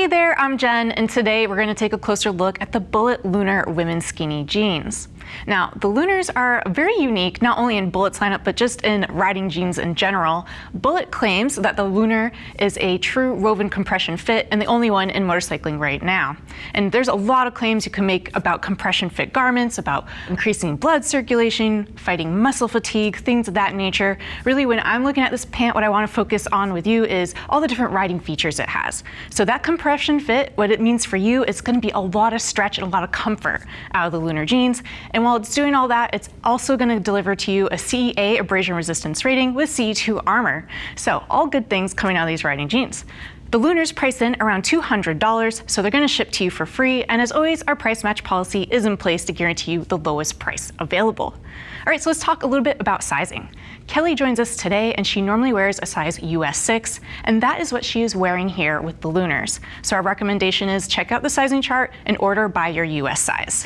Hey there, I'm Jen, and today we're going to take a closer look at the Bullet Lunar women's skinny jeans. Now, the Lunars are very unique, not only in Bullet's lineup, but just in riding jeans in general. Bullet claims that the Lunar is a true woven compression fit and the only one in motorcycling right now. And there's a lot of claims you can make about compression fit garments, about increasing blood circulation, fighting muscle fatigue, things of that nature. Really, when I'm looking at this pant, what I want to focus on with you is all the different riding features it has. So that compression fit, what it means for you, is going to be a lot of stretch and a lot of comfort out of the Lunar jeans. And while it's doing all that, it's also going to deliver to you a CEA abrasion resistance rating with CE2 armor. So all good things coming out of these riding jeans. The Lunars price in around $200, so they're going to ship to you for free. And as always, our price match policy is in place to guarantee you the lowest price available. All right, so let's talk a little bit about sizing. Kelly joins us today, and she normally wears a size US 6, and that is what she is wearing here with the Lunars. So our recommendation is check out the sizing chart and order by your US size.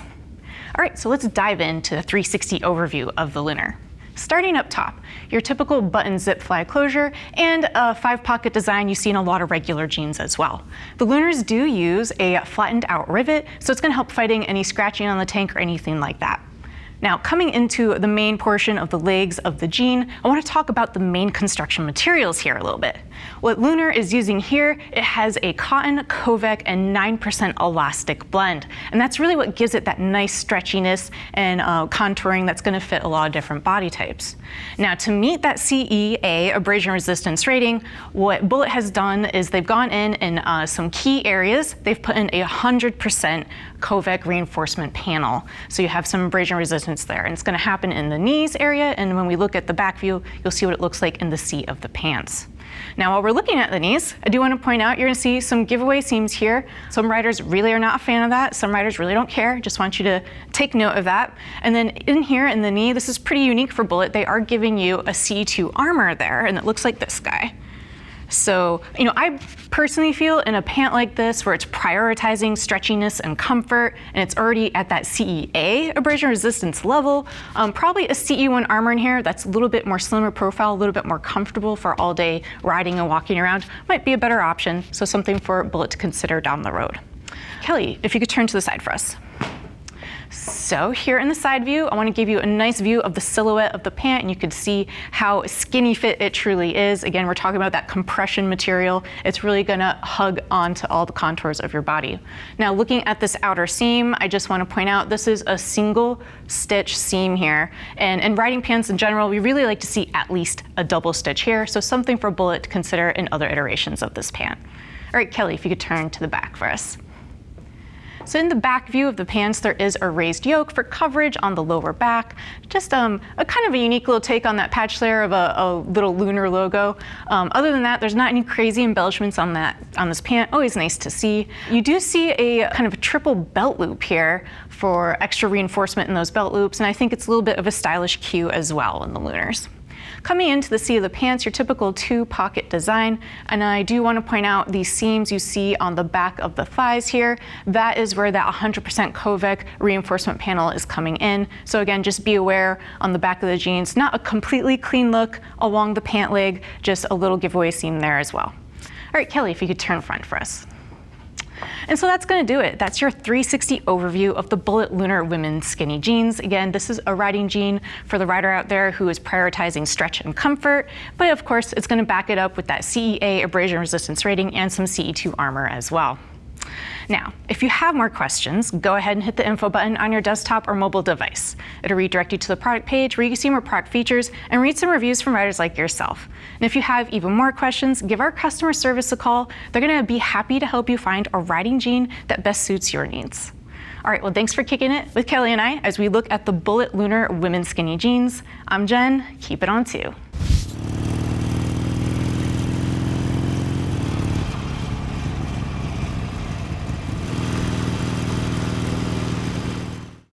All right, so let's dive into the 360 overview of the Lunar. Starting up top, your typical button zip fly closure and a 5-pocket design you see in a lot of regular jeans as well. The Lunars do use a flattened out rivet, so it's going to help fighting any scratching on the tank or anything like that. Now, coming into the main portion of the legs of the jean, I want to talk about the main construction materials here a little bit. What Lunar is using here, it has a cotton, Covec, and 9% elastic blend. And that's really what gives it that nice stretchiness and contouring that's going to fit a lot of different body types. Now, to meet that CEA abrasion resistance rating, what Bullet has done is they've gone in some key areas. They've put in a 100% Covec reinforcement panel. So you have some abrasion resistance there, and it's going to happen in the knees area, and when we look at the back view, you'll see what it looks like in the seat of the pants. Now, while we're looking at the knees, I do want to point out you're going to see some giveaway seams here. Some riders really are not a fan of that. Some riders really don't care. Just want you to take note of that. And then in here in the knee, this is pretty unique for Bullet. They are giving you a CE2 armor there, and it looks like this guy. So, I personally feel in a pant like this where it's prioritizing stretchiness and comfort, and it's already at that CEA abrasion resistance level, probably a CE1 armor in here that's a little bit more slimmer profile, a little bit more comfortable for all day riding and walking around might be a better option. So something for Bullet to consider down the road. Kelly, if you could turn to the side for us. So here in the side view, I want to give you a nice view of the silhouette of the pant, and you can see how skinny fit it truly is. Again, we're talking about that compression material. It's really going to hug onto all the contours of your body. Now, looking at this outer seam, I just want to point out this is a single stitch seam here. And in riding pants in general, we really like to see at least a double stitch here. So something for Bullet to consider in other iterations of this pant. All right, Kelly, if you could turn to the back for us. So in the back view of the pants, there is a raised yoke for coverage on the lower back. Just a kind of a unique little take on that patch layer of a little Lunar logo. Other than that, there's not any crazy embellishments on this pant. Always nice to see. You do see a kind of a triple belt loop here for extra reinforcement in those belt loops, and I think it's a little bit of a stylish cue as well in the Lunars. Coming into the seat of the pants, your typical 2-pocket design, and I do want to point out these seams you see on the back of the thighs here. That is where that 100% Covec reinforcement panel is coming in. So again, just be aware on the back of the jeans, not a completely clean look along the pant leg, just a little giveaway seam there as well. All right, Kelly, if you could turn front for us. And so that's going to do it. That's your 360 overview of the Bullet Lunar women's skinny jeans. Again, this is a riding jean for the rider out there who is prioritizing stretch and comfort, but of course, it's going to back it up with that CEA abrasion resistance rating and some CE2 armor as well. Now, if you have more questions, go ahead and hit the info button on your desktop or mobile device. It'll redirect you to the product page where you can see more product features and read some reviews from riders like yourself. And if you have even more questions, give our customer service a call. They're going to be happy to help you find a riding jean that best suits your needs. All right, well, thanks for kicking it with Kelly and I as we look at the Bullet Lunar women's skinny jeans. I'm Jen. Keep it on 2.